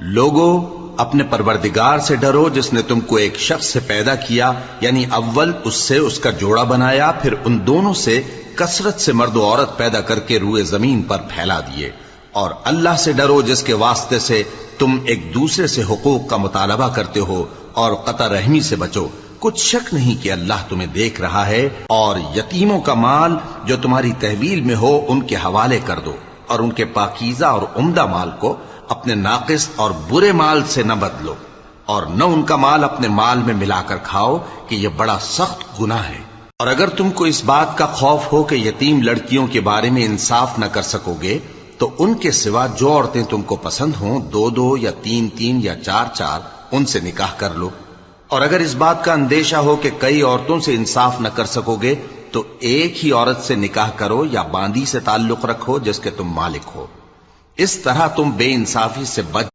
لوگو اپنے پروردگار سے ڈرو جس نے تم کو ایک شخص سے پیدا کیا، یعنی اول اس سے اس کا جوڑا بنایا، پھر ان دونوں سے کثرت سے مرد و عورت پیدا کر کے روئے زمین پر پھیلا دیے۔ اور اللہ سے ڈرو جس کے واسطے سے تم ایک دوسرے سے حقوق کا مطالبہ کرتے ہو، اور قطع رحمی سے بچو۔ کچھ شک نہیں کہ اللہ تمہیں دیکھ رہا ہے۔ اور یتیموں کا مال جو تمہاری تحویل میں ہو ان کے حوالے کر دو، اور ان کے پاکیزہ اور عمدہ مال کو اپنے ناقص اور برے مال سے نہ بدلو، اور نہ ان کا مال اپنے مال میں ملا کر کھاؤ کہ یہ بڑا سخت گناہ ہے۔ اور اگر تم کو اس بات کا خوف ہو کہ یتیم لڑکیوں کے بارے میں انصاف نہ کر سکو گے تو ان کے سوا جو عورتیں تم کو پسند ہوں، 2 یا 3 یا 4 ان سے نکاح کر لو۔ اور اگر اس بات کا اندیشہ ہو کہ کئی عورتوں سے انصاف نہ کر سکو گے تو ایک ہی عورت سے نکاح کرو یا باندی سے تعلق رکھو جس کے تم مالک ہو۔ اس طرح تم بے انصافی سے بچ